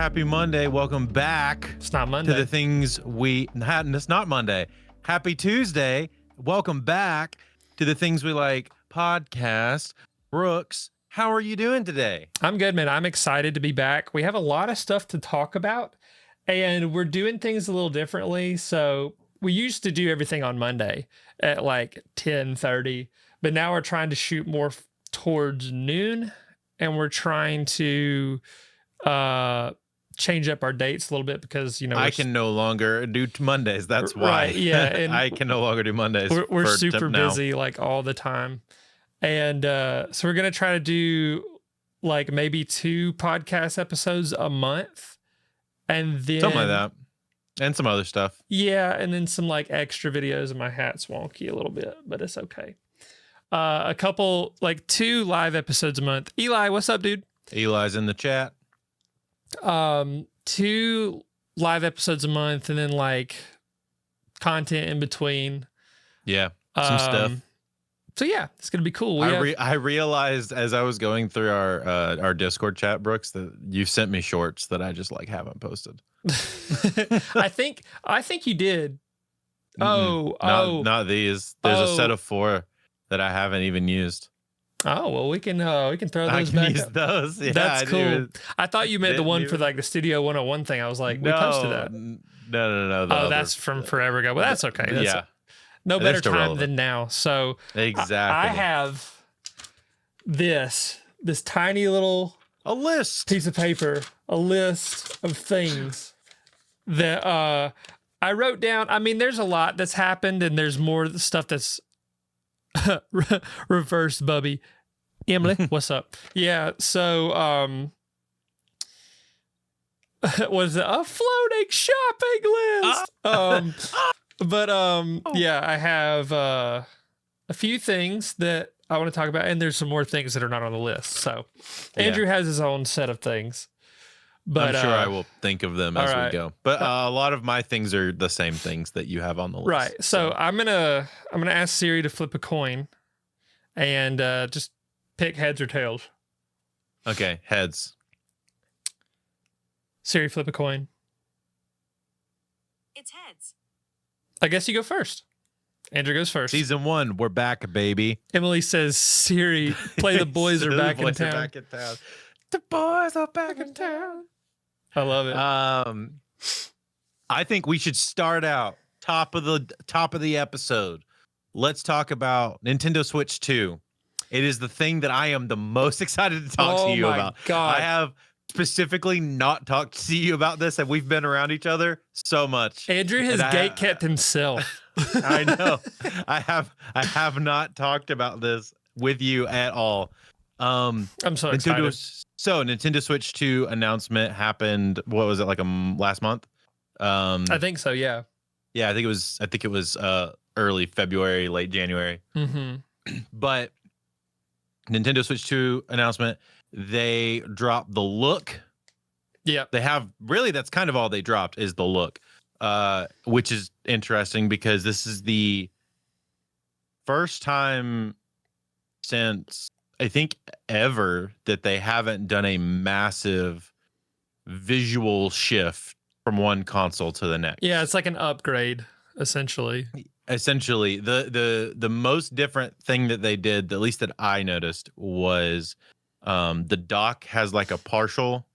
Happy Monday. Welcome back. It's not Monday. To the things we had. It's not Monday. Happy Tuesday. Welcome back to the Things We Like podcast. Brooks, how are you doing today? I'm good, man. I'm excited to be back. We have a lot of stuff to talk about, and we're doing things a little differently. So we used to do everything on Monday at like 10:30, but now we're trying to shoot more towards noon, and we're trying to change up our dates a little bit because, you know, I can no longer do Mondays. That's why. Right, yeah. And I can no longer do Mondays. We're super busy like all the time. And so we're going to try to do like maybe 2 podcast episodes a month. And then something like that. And some other stuff. Yeah. And then some like extra videos, and my hat's wonky a little bit, but it's okay. A couple, like 2 live episodes a month. Eli, what's up, dude? Eli's in the chat. 2 live episodes a month, and then like content in between. Yeah. Some stuff. So yeah, it's gonna be cool. I realized as I was going through our Discord chat, Brooks, that you sent me shorts that I just like haven't posted. I think you did. Not these. There's a set of 4 that I haven't even used. Oh well, we can throw those I can back use up. Those. Yeah, that's cool. I thought you meant the one for like the Studio 101 thing. I was like, we posted that. No. Oh, that's from forever ago. Well, that's okay. That's no better time relevant than now. So exactly. I have this tiny little piece of paper, a list of things that I wrote down. I mean, there's a lot that's happened, and there's more stuff that's reverse Bubby. Emily, what's up? Yeah, so was it a floating shopping list? Yeah, I have a few things that I want to talk about, and there's some more things that are not on the list. So Andrew has his own set of things. But I'm sure I will think of them as we go. But a lot of my things are the same things that you have on the list. Right. So I'm gonna ask Siri to flip a coin, and just pick heads or tails. Okay, heads. Siri, flip a coin. It's heads. I guess you go first. Andrew goes first. Season 1, we're back, baby. Emily says, Siri, play The Boys Are Back in Town. The boys are back in town. I love it. I think we should start out top of the episode. Let's talk about Nintendo Switch 2. It is the thing that I am the most excited to talk to you about. God. I have specifically not talked to you about this, and we've been around each other so much. Andrew has gate-kept himself. I know. I have not talked about this with you at all. I'm so excited. Nintendo Switch 2 announcement happened. What was it, like last month? I think so. Yeah. Yeah, I think it was early February, late January. Mm-hmm. But Nintendo Switch 2 announcement. They dropped the look. Yeah, they have really. That's kind of all they dropped is the look, which is interesting because this is the first time since I think ever that they haven't done a massive visual shift from one console to the next. Yeah, it's like an upgrade, essentially. Essentially, the most different thing that they did, at least that I noticed, was the dock has like a partial.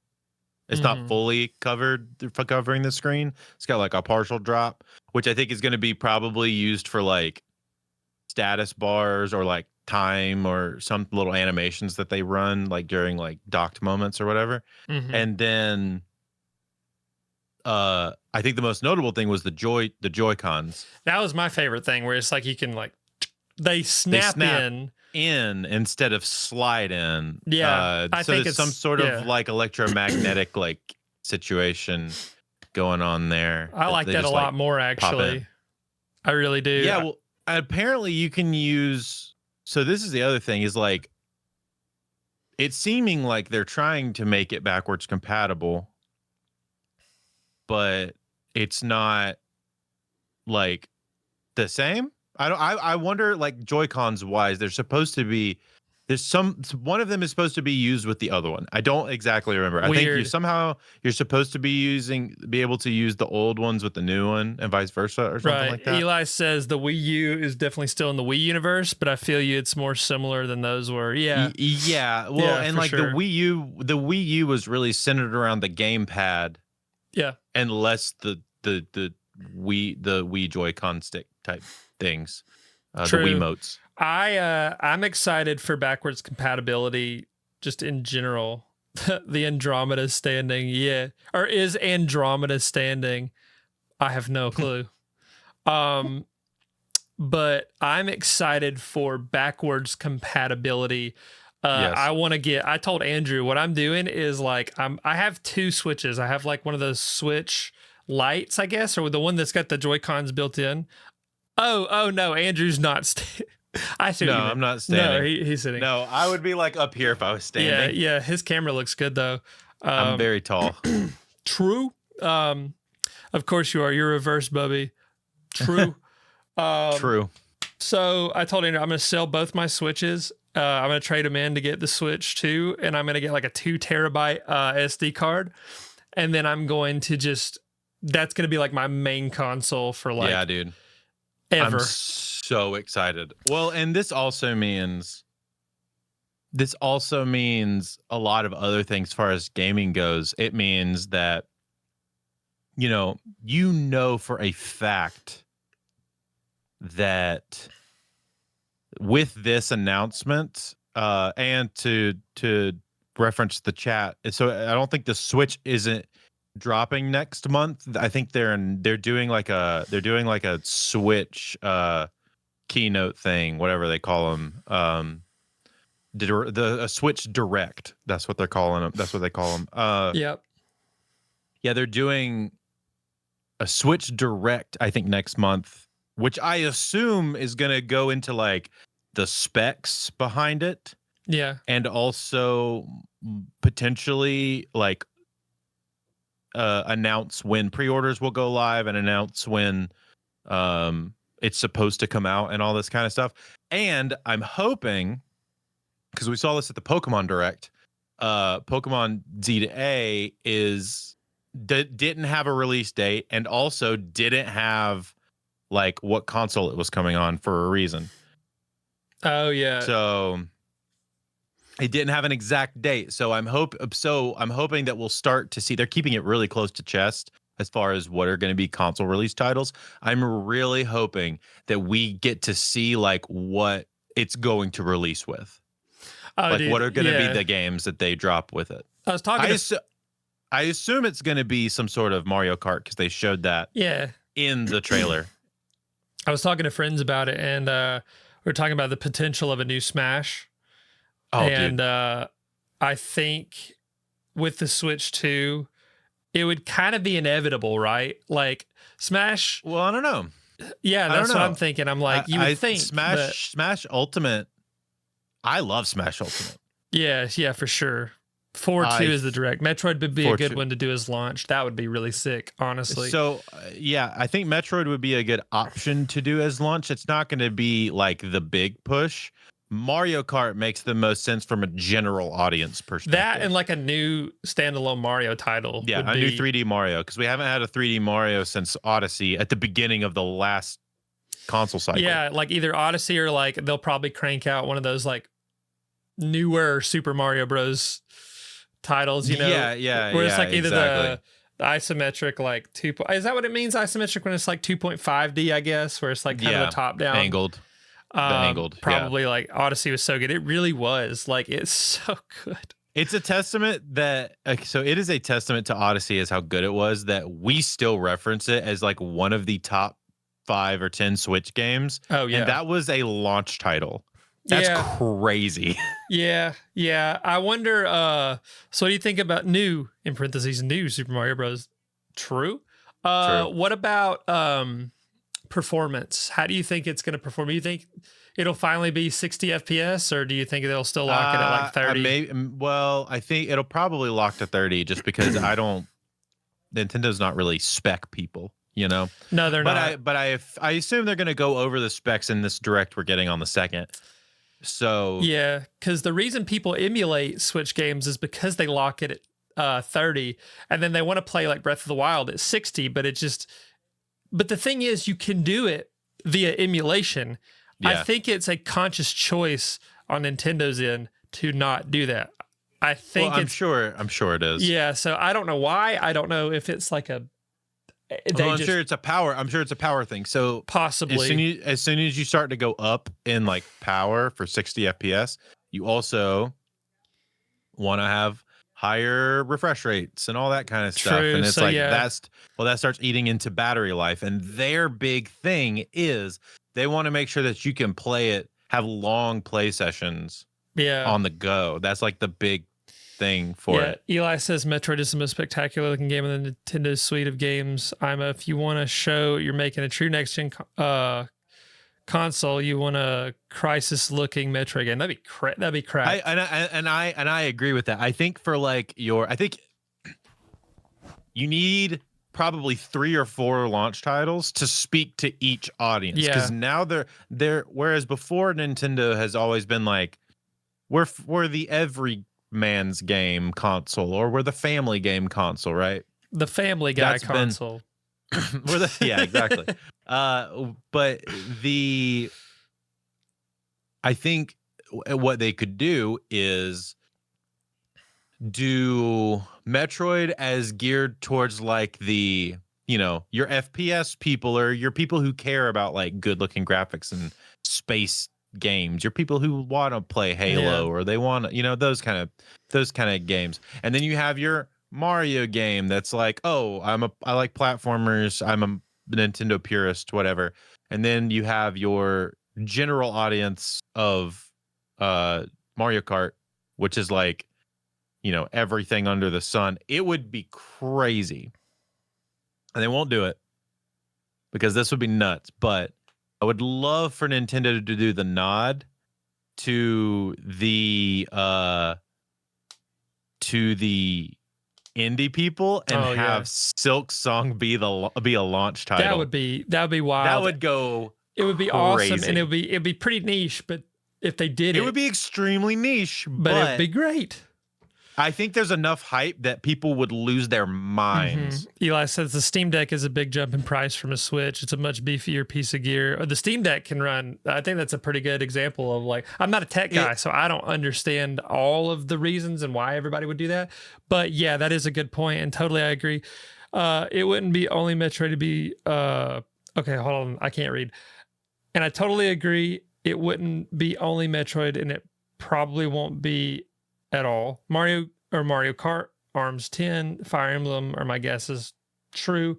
It's not fully covering the screen. It's got like a partial drop, which I think is going to be probably used for like status bars or like time or some little animations that they run like during like docked moments or whatever. Mm-hmm. And then I think the most notable thing was the Joy-Cons. That was my favorite thing, where it's like you can like they snap in instead of slide in. Yeah, I think there's some sort of like electromagnetic like situation going on there. I like that a lot more, actually. I really do. Yeah, well, apparently you can use. So this is the other thing is like, it's seeming like they're trying to make it backwards compatible, but it's not like the same. I wonder, like Joy-Cons wise, they're supposed to be There's one of them is supposed to be used with the other one. I don't exactly remember. I think you're supposed to be able to use the old ones with the new one and vice versa or something like that. Eli says the Wii U is definitely still in the Wii universe, but I feel it's more similar than those were. Yeah. Yeah. Well, Yeah, and for like sure. the Wii U was really centered around the gamepad. Yeah. And less the Wii Joy-Con stick type things. The Wiimotes. I'm excited for backwards compatibility just in general. The Andromeda standing, yeah. Or is Andromeda standing? I have no clue. But I'm excited for backwards compatibility. Yes. I told Andrew what I'm doing is like I have 2 Switches. I have like one of those Switch lights, I guess, or the one that's got the Joy-Cons built in. Oh no, Andrew's not I see. No, I'm not standing. No, he's sitting. No, I would be like up here if I was standing. Yeah. His camera looks good though. I'm very tall. True. Of course you are. You're reverse, Bubby. True. True. So I told Andrew I'm going to sell both my Switches. I'm going to trade them in to get the Switch 2, and I'm going to get like a 2 terabyte SD card, and then I'm going to that's going to be like my main console for like yeah, dude. Ever. I'm so excited. Well, and this also means a lot of other things as far as gaming goes. It means that you know for a fact that with this announcement, and to reference the chat, so I don't think the Switch isn't dropping next month. I think they're doing like a Switch keynote thing, whatever they call them. A Switch Direct. That's what they're calling them. That's what they call them. Yep. Yeah, they're doing a Switch Direct, I think, next month, which I assume is going to go into like the specs behind it. Yeah. And also potentially like announce when pre-orders will go live and announce when it's supposed to come out and all this kind of stuff. And I'm hoping, because we saw this at the Pokemon Direct, Pokemon Z-A didn't have a release date and also didn't have like what console it was coming on for a reason. Oh yeah. So it didn't have an exact date. So I'm hoping that we'll start to see, they're keeping it really close to chest as far as what are going to be console release titles. I'm really hoping that we get to see like what it's going to release with. Like what are going to be the games that they drop with it. I was talking I assume it's going to be some sort of Mario Kart because they showed that in the trailer. I was talking to friends about it, and we were talking about the potential of a new Smash. Oh, and dude. I think with the Switch 2, it would kind of be inevitable, right? Like Smash. Well, I don't know. Yeah, that's what I'm thinking. I'm like, you would think Smash Ultimate. I love Smash Ultimate. Yeah, for sure. 4-2 is the direct. Metroid would be a good one to do as launch. That would be really sick, honestly. So, yeah, I think Metroid would be a good option to do as launch. It's not going to be like the big push. Mario Kart makes the most sense from a general audience perspective. That and like a new standalone Mario title. Yeah, new 3D Mario, because we haven't had a 3D Mario since Odyssey at the beginning of the last console cycle. Yeah, like either Odyssey or like they'll probably crank out one of those like newer Super Mario Bros. Titles, Yeah. Where it's like either the isometric like is that what it means? Isometric when it's like 2.5D, I guess, where it's like kind of a top down angled. Probably like Odyssey was so good. It really was. Like it's so good. It's a testament that it is a testament to Odyssey as how good it was that we still reference it as like one of the top 5 or 10 Switch games. Oh yeah. And that was a launch title. That's crazy. Yeah. I wonder, so what do you think about new Super Mario Bros? True. True. What about performance? How do you think it's going to perform? Do you think it'll finally be 60 FPS, or do you think they'll still lock it at like 30? I think it'll probably lock to 30 just because Nintendo's not really spec people, No, they're not. But I assume they're going to go over the specs in this direct we're getting on the 2nd. So Yeah, because the reason people emulate Switch games is because they lock it at 30, and then they want to play like Breath of the Wild at 60, but it just. But the thing is, you can do it via emulation. I yeah. think it's a conscious choice on Nintendo's end to not do that. I Well, think it's I'm sure it is. yeah. So I don't know why. I don't know if it's like a they Well, I'm just sure it's a power thing. So possibly as soon as you start to go up in like power for 60 FPS, you also want to have higher refresh rates and all that kind of stuff. true. And it's So like yeah, that starts eating into battery life. And their big thing is they want to make sure that you can play it, have long play sessions yeah. on the go. That's like the big thing for Yeah, it. Eli says Metroid is the most spectacular looking game in the Nintendo suite of games. If you want to show you're making a true next gen console, you want a Crisis looking Metroid game. That'd be crap. I agree with that. I think for like I think you need probably 3 or 4 launch titles to speak to each audience, because Yeah, now they're whereas before Nintendo has always been like we're the every man's game console, or we're the family game console, right? the Family Guy That's been console. we're the yeah, exactly. But the I think what they could do is do Metroid as geared towards like the, your FPS people, or your people who care about like good looking graphics and space games, your people who want to play Halo, Yeah, or they want, those kind of games. And then you have your Mario game that's like, oh, I like platformers, I'm a Nintendo purist, whatever. And then you have your general audience of Mario Kart, which is like, everything under the sun. It would be crazy. And they won't do it because this would be nuts. But I would love for Nintendo to do the nod to the indie people and oh yeah, have Silk Song be a launch title. that would be wild. That would go It would be crazy. awesome, and it'd be pretty niche. But if they did it would be extremely niche, but it'd be great. I think there's enough hype that people would lose their minds. Eli says the Steam Deck is a big jump in price from a Switch. It's a much beefier piece of gear. The Steam Deck can run. I think that's a pretty good example of like, I'm not a tech guy, so I don't understand all of the reasons and why everybody would do that. But yeah, that is a good point, and totally I agree. It wouldn't be only Metroid to be. Okay, hold on, I can't read. And I totally agree. It wouldn't be only Metroid, and it probably won't be at all. Mario Kart, Arms 10, Fire Emblem are my guesses. True.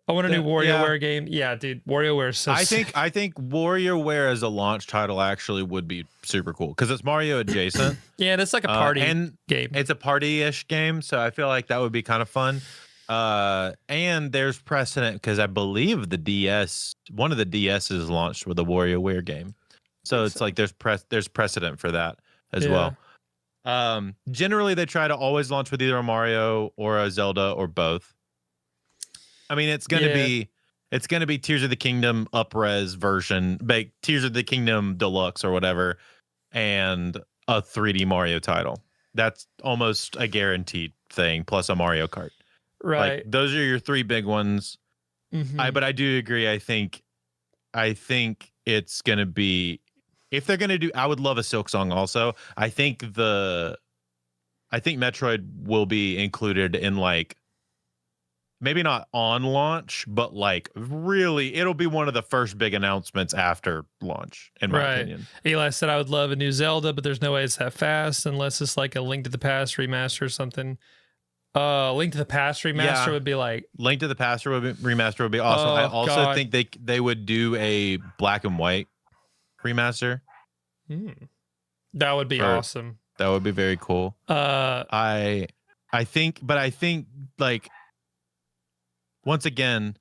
I want a new WarioWare game. Yeah, dude, WarioWare is so sick. I think WarioWare as a launch title actually would be super cool because it's Mario adjacent. Yeah, and it's like a party and game. It's a party-ish game, so I feel like that would be kind of fun. And there's precedent because I believe one of the DSs launched with a WarioWare game. So it's like there's precedent for that as well. Generally they try to always launch with either a Mario or a Zelda or both. I mean, it's gonna be Tears of the Kingdom up-res version, like Tears of the Kingdom Deluxe or whatever, and a 3D Mario title. That's almost a guaranteed thing, plus a Mario Kart. Right. Like, those are your 3 big ones. But I do agree. I think it's gonna be, if they're gonna do, I would love a Silk Song also. I think Metroid will be included in like, maybe not on launch, but like really it'll be one of the first big announcements after launch, in my opinion. Eli said I would love a new Zelda, but there's no way it's that fast unless it's like a Link to the Past remaster or something. Link to the Past remaster would be like Link to the Past remaster would be awesome. I also think they would do a black and white remaster. That would be awesome. That would be very cool. I think like, once again,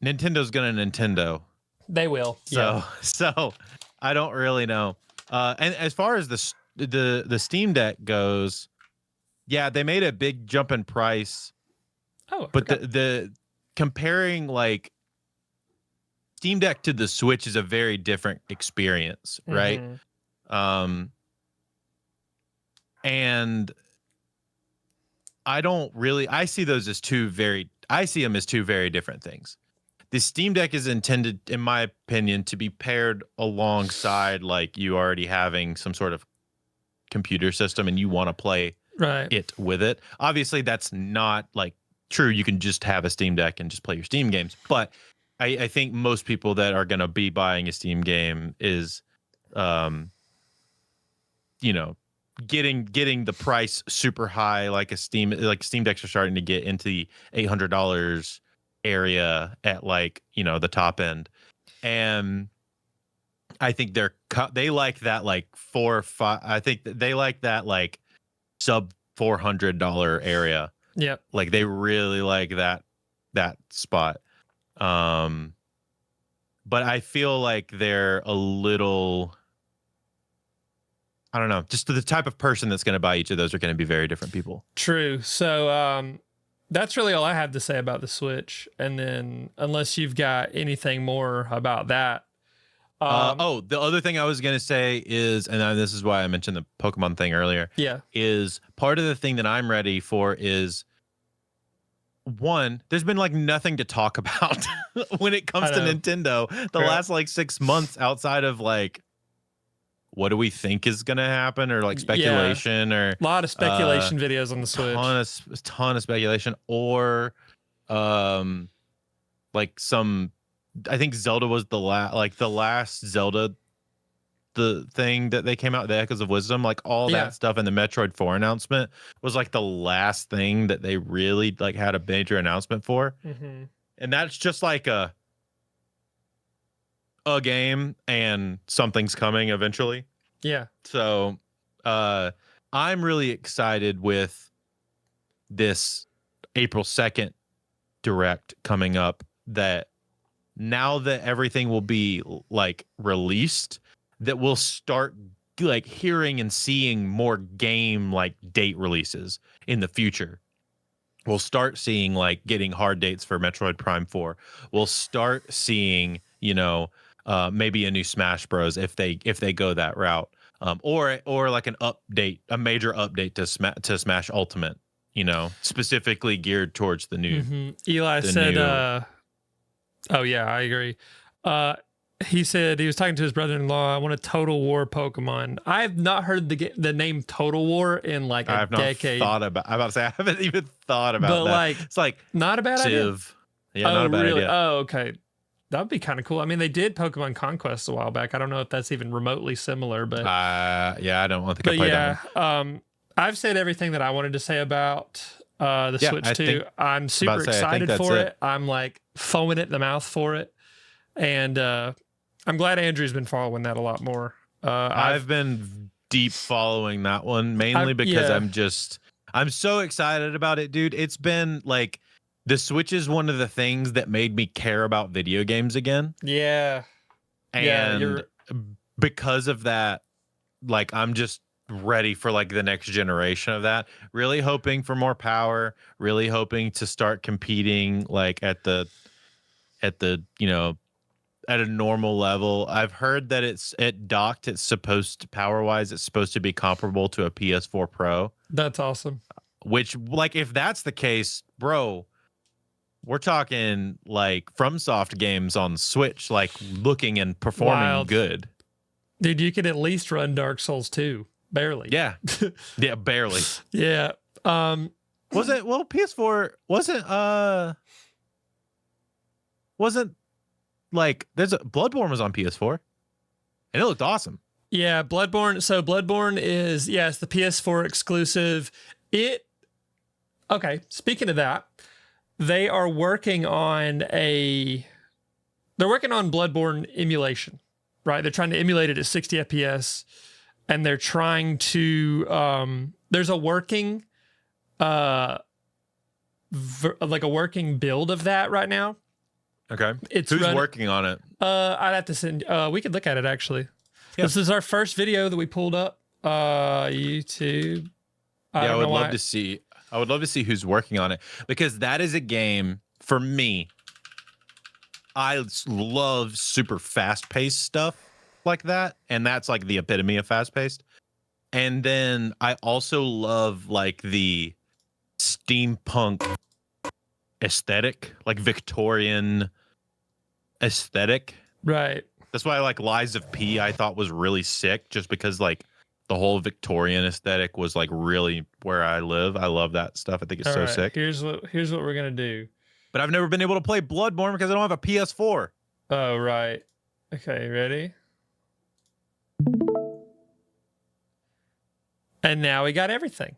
Nintendo's gonna Nintendo. They will. So I don't really know. And as far as the Steam Deck goes, yeah, they made a big jump in price. But the comparing like Steam Deck to the Switch is a very different experience, right? Um, and I see those as I see them as two very different things. The Steam Deck is intended, in my opinion, to be paired alongside like you already having some sort of computer system and you want to play Right. it with it. Obviously, that's not like true. You can just have a Steam Deck and just play your Steam games. But I think most people that are going to be buying a Steam game is, you know, getting the price super high, like Steam Decks are starting to get into the $800 area at like, the top end. And I think they like that like 4 or 5. I think they like that like sub $400 area. Yep. Like they really like that spot. But I feel like they're a little, I don't know, just the type of person that's going to buy each of those are going to be very different people. True. So that's really all I have to say about the Switch. And then unless you've got anything more about that. The other thing I was going to say is, and this is why I mentioned the Pokemon thing earlier. Yeah. Is part of the thing that I'm ready for is, one, there's been like nothing to talk about when it comes to Nintendo the last like 6 months outside of like, what do we think is going to happen, or like speculation, or a lot of speculation videos on the Switch, ton of speculation, or like some, I think Zelda was the last Zelda, the thing that they came out, the Echoes of Wisdom, like all that stuff, and the Metroid 4 announcement was like the last thing that they really like had a major announcement for. And that's just like a game, and something's coming eventually. Yeah. So I'm really excited with this April 2nd Direct coming up, that now that everything will be like released, that we'll start like hearing and seeing more game like date releases in the future. We'll start seeing like getting hard dates for Metroid Prime 4. We'll start seeing, maybe a new Smash Bros. if they go that route. Or like an update, a major update to Smash Ultimate, specifically geared towards the new. Eli said, oh yeah, I agree. He said he was talking to his brother-in-law. I want a Total War Pokemon. I've not heard the name Total War in like a decade. I'm about to say I haven't even thought about that. Like, it's like not a bad idea. Yeah, not a bad idea. Oh, okay. That would be kind of cool. I mean, they did Pokemon Conquest a while back. I don't know if that's even remotely similar, but yeah, I don't think I played that one. I've said everything that I wanted to say about the Switch 2. I'm super excited for it. I'm like foaming at the mouth for it, and I'm glad Andrew's been following that a lot more. I've been deep following that one mainly because I'm so excited about it, dude. It's been like, the Switch is one of the things that made me care about video games again. Yeah. And because of that, like, I'm just ready for like the next generation of that. Really hoping for more power, really hoping to start competing like at a normal level. I've heard that it's supposed to, power-wise, it's supposed to be comparable to a PS4 Pro. That's awesome. Which, like, if that's the case, bro, we're talking like FromSoft games on Switch, like looking and performing good. Dude, you could at least run Dark Souls 2. Barely. Yeah. Yeah, barely. Yeah. PS4 wasn't like, Bloodborne was on PS4 and it looked awesome. Yeah, Bloodborne. So Bloodborne is, it's the PS4 exclusive. Okay, speaking of that, they are working on Bloodborne emulation, right? They're trying to emulate it at 60 FPS, and they're trying to, there's a working, like a working build of that right now. Okay. Who's working on it? I'd have to send, we could look at it actually. Yeah. This is our first video that we pulled up, YouTube. I would love to see who's working on it, because that is a game for me. I love super fast-paced stuff. like that, and that's like the epitome of fast paced. And then I also love like the steampunk aesthetic, like Victorian aesthetic. Right. That's why like Lies of P I thought was really sick, just because like the whole Victorian aesthetic was like really where I live. I love that stuff. I think it's All so right. sick. Here's what we're gonna do. But I've never been able to play Bloodborne because I don't have a PS4. Oh, right. Okay, ready? And now we got everything.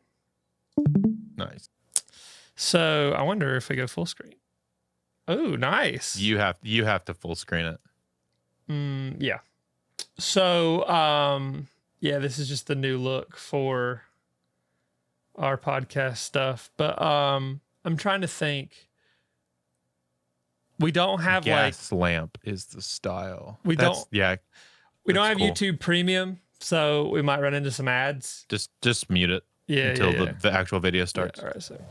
Nice. So I wonder if we go full screen. Oh, nice. You have to full screen it. Yeah. So yeah, this is just the new look for our podcast stuff. But I'm trying to think. We don't have Gas lamp is the style. We don't have cool. YouTube Premium, so we might run into some ads. Just mute it until the actual video starts. Yeah, all right, so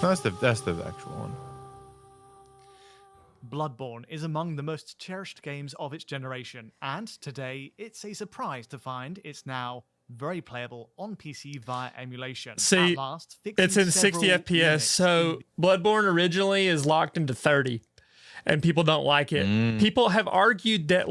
that's the actual one. Bloodborne is among the most cherished games of its generation, and today it's a surprise to find it's now very playable on PC via emulation. See, At last, fixing it's in 60 several FPS. limits So Bloodborne originally is locked into 30, and people don't like it. People have argued that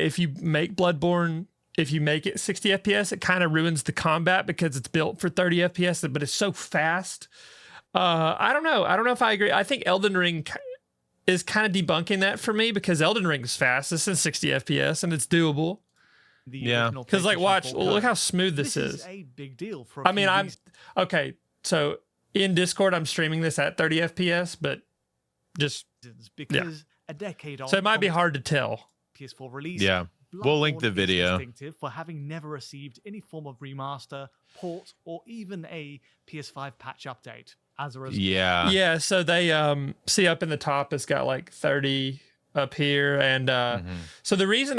if you make Bloodborne, if you make it 60 FPS, it kind of ruins the combat because it's built for 30 FPS, but it's so fast. I don't know. I don't know if I agree. I think Elden Ring is kind of debunking that for me, because Elden Ring is fast. It's in 60 FPS and it's doable. Yeah. Because look how smooth this is. a big deal for okay. So in Discord, I'm streaming this at 30 FPS, but just because a decade on. So it might be hard to tell. PS4 release. Yeah. We'll link the video. Distinctive for having never received any form of remaster, port, or even a PS5 patch update. As a result. Yeah. So they see up in the top, it's got like 30 up here, and so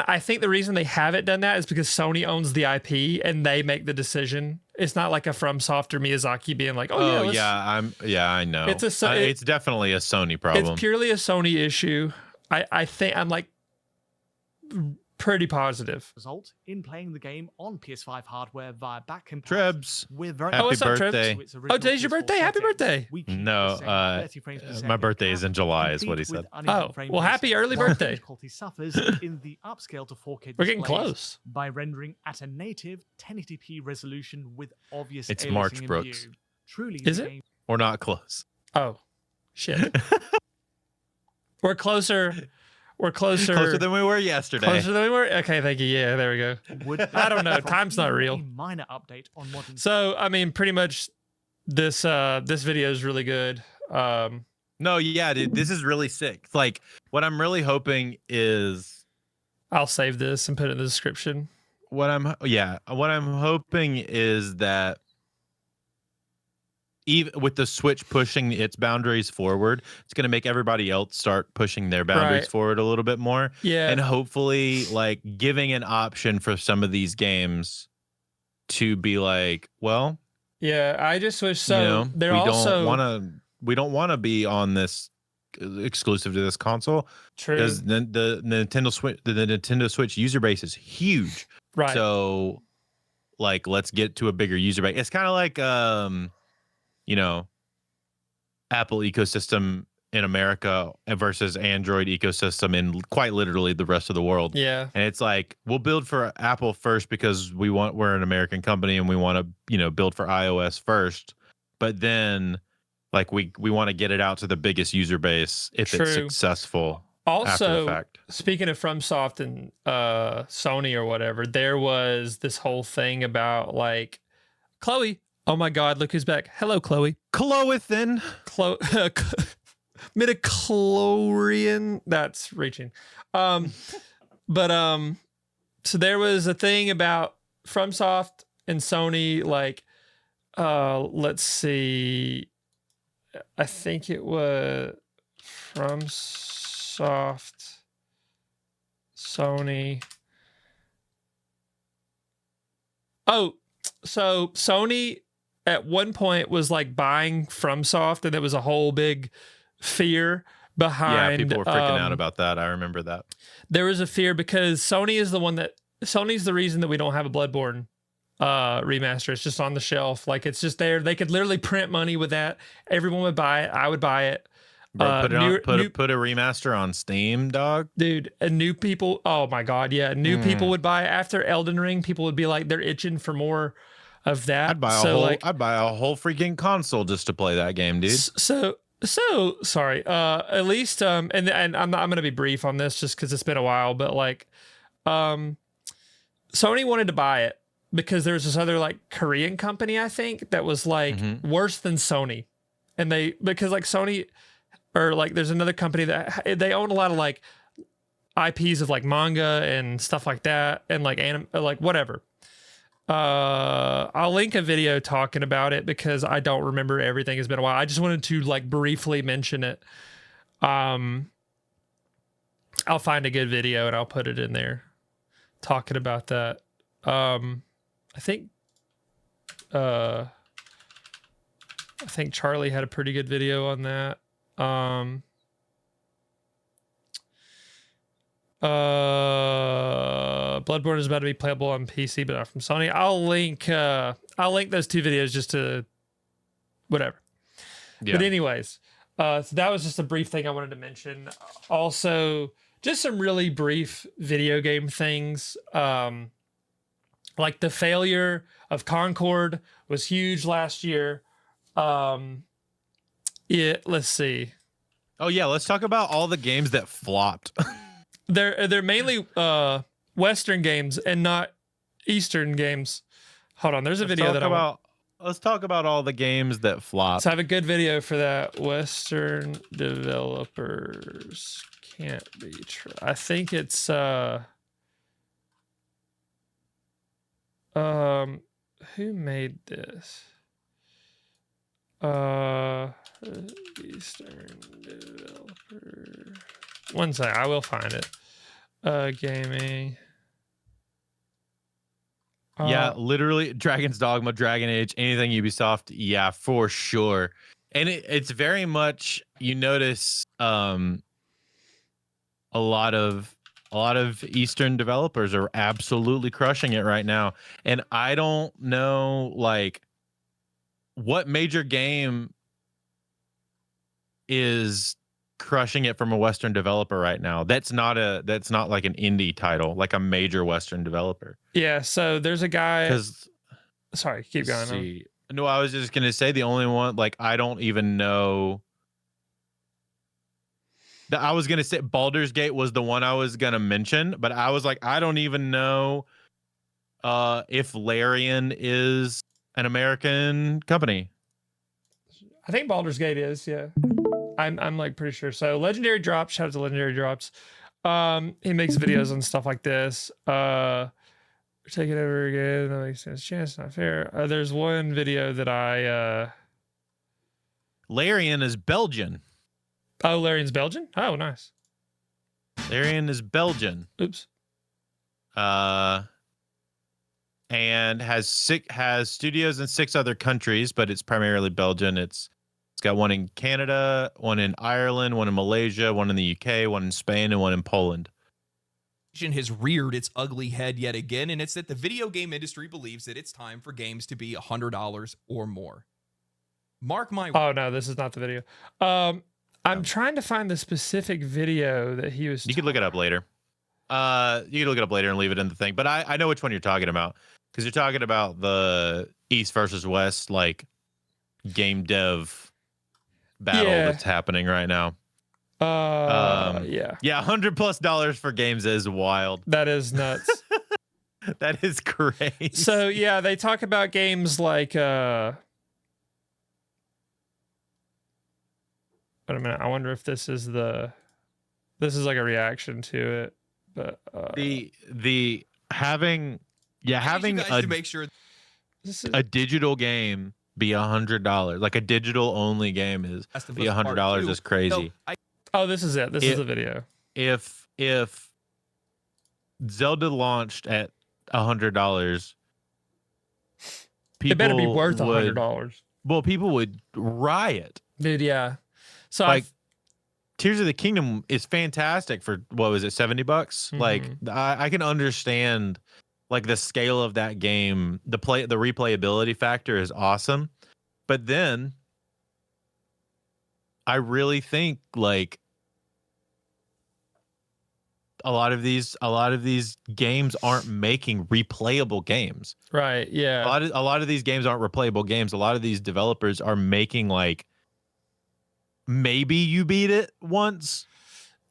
I think the reason they haven't done that is because Sony owns the IP and they make the decision. It's not like a FromSoft or Miyazaki being like, I know. It's definitely a Sony problem. It's purely a Sony issue. I think I'm like pretty positive. Result in playing the game on PS5 hardware via back compat. Trebs, we're very happy what's up, birthday. Oh, today's your birthday. Happy birthday. No, my birthday is in July, is what he said. Oh, well, happy early birthday. Difficulty suffers in the upscale to 4K We're getting close. by rendering at a native 1080p resolution with obvious It's aliasing March, in Brooks. view. Truly, is the it? game We're not close. Oh, shit. We're closer. We're closer than we were yesterday. Closer than we were? Okay, thank you. Yeah, there we go. I don't know. Time's not real. A minor update on modern. So, I mean, pretty much this video is really good. No, yeah, dude, this is really sick. Like, what I'm really hoping is, I'll save this and put it in the description. What I'm hoping is that even with the Switch pushing its boundaries forward, it's going to make everybody else start pushing their boundaries forward a little bit more. Yeah. And hopefully like giving an option for some of these games to be like, well, yeah, I just wish so. We don't want to be on this exclusive to this console. True. Because the Nintendo Switch user base is huge. Right. So like, let's get to a bigger user base. It's kind of like Apple ecosystem in America versus Android ecosystem in quite literally the rest of the world. Yeah. And it's like, we'll build for Apple first because we're an American company and we want to, build for iOS first. But then like we want to get it out to the biggest user base if it's successful. Also, after the fact. Speaking of FromSoft and Sony or whatever, there was this whole thing about like Chloe. Oh my God, look who's back. Hello, Chloe. Chloethan. Midichlorian. That's reaching. So there was a thing about FromSoft and Sony, like, let's see. I think it was FromSoft, Sony. Oh, so Sony at one point was like buying FromSoft, and it was a whole big fear behind. Yeah, people were freaking out about that. I remember that. There was a fear because Sony's the reason that we don't have a Bloodborne remaster. It's just on the shelf. Like, it's just there. They could literally print money with that. Everyone would buy it. I would buy it. Bro, put a remaster on Steam, dog. Dude, and new people. Oh my God, yeah, new people would buy it. After Elden Ring. People would be like, they're itching for more of that. I'd buy a whole freaking console just to play that game, dude. So sorry. At least and I'm gonna be brief on this just because it's been a while, but like, Sony wanted to buy it because there's this other like Korean company I think that was like worse than Sony, and because like Sony. Or like there's another company that they own a lot of like IPs of like manga and stuff like that and like like whatever. I'll link a video talking about it because I don't remember everything. It's been a while. I just wanted to like briefly mention it. I'll find a good video and I'll put it in there talking about that. I think Charlie had a pretty good video on that. Bloodborne is about to be playable on PC, but not from Sony. I'll link those two videos just to whatever. Yeah. But anyways, so that was just a brief thing I wanted to mention. Also, just some really brief video game things. Like the failure of Concord was huge last year. Let's see. Oh yeah, let's talk about all the games that flopped. They're mainly Western games and not Eastern games. Hold on, there's a video that let's talk about all the games that flopped. So I have a good video for that. Western developers can't be I think it's who made this? Eastern developer. One sec, I will find it. Gaming. Yeah, literally Dragon's Dogma, Dragon Age, anything Ubisoft. Yeah, for sure. And it's very much, you notice a lot of Eastern developers are absolutely crushing it right now. And I don't know like what major game is crushing it from a Western developer right now. That's not like an indie title, like a major Western developer. Yeah, so there's a guy. Sorry, keep going. See, no, I was just gonna say the only one, like, I don't even know. I was gonna say Baldur's Gate was the one I was gonna mention, but I was like, I don't even know if Larian is an American company. I think Baldur's Gate is, yeah. I'm like pretty sure. So Legendary Drops, shout out to Legendary Drops. He makes videos on stuff like this. Take it over again. That makes sense. Chance not fair. There's one video that Larian is Belgian. Oh, Larian's Belgian? Oh, nice. Larian is Belgian. Oops. And has studios in 6 other countries, but it's primarily Belgian. It's got one in Canada, one in Ireland, one in Malaysia, one in the UK, one in Spain, and one in Poland. Has reared its ugly head yet again, and it's that the video game industry believes that it's time for games to be $100 or more. Mark my... Oh, no, this is not the video. I'm trying to find the specific video that he was... You could look it up later. You could look it up later and leave it in the thing. But I know which one you're talking about, because you're talking about the East versus West, like, game dev battle that's happening right now. Yeah, $100+ for games is wild. That is nuts. That is crazy. So yeah, they talk about games like wait a minute, I wonder if this is like a reaction to it, but to make sure a digital game be $100, like a digital only game is be $100 is crazy. This is it. This is the video. If Zelda launched at $100, it better be worth $100. Well, people would riot, dude. Yeah. So like, Tears of the Kingdom is fantastic for what was it, $70? Like I can understand like the scale of that game. The replayability factor is awesome, but then I really think like a lot of these games aren't making replayable games. Right. Yeah. A lot of these games aren't replayable games. A lot of these developers are making like maybe you beat it once.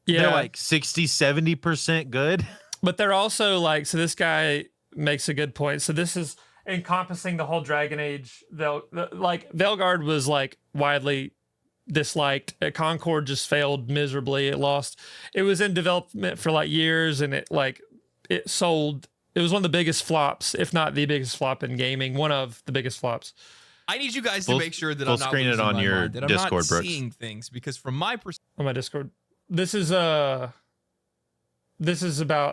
Yeah. They're like 60-70% good. But they're also like, so this guy makes a good point. So this is encompassing the whole Dragon Age. Like Veilguard was like widely disliked. Concord just failed miserably. It was in development for like years, and it sold. It was one of the biggest flops, if not the biggest flop in gaming. One of the biggest flops. I need you guys to make sure that I'm not screen it losing on my your mind, that I'm Discord, not Brooks. seeing things, because from my perspective, On my Discord, this is about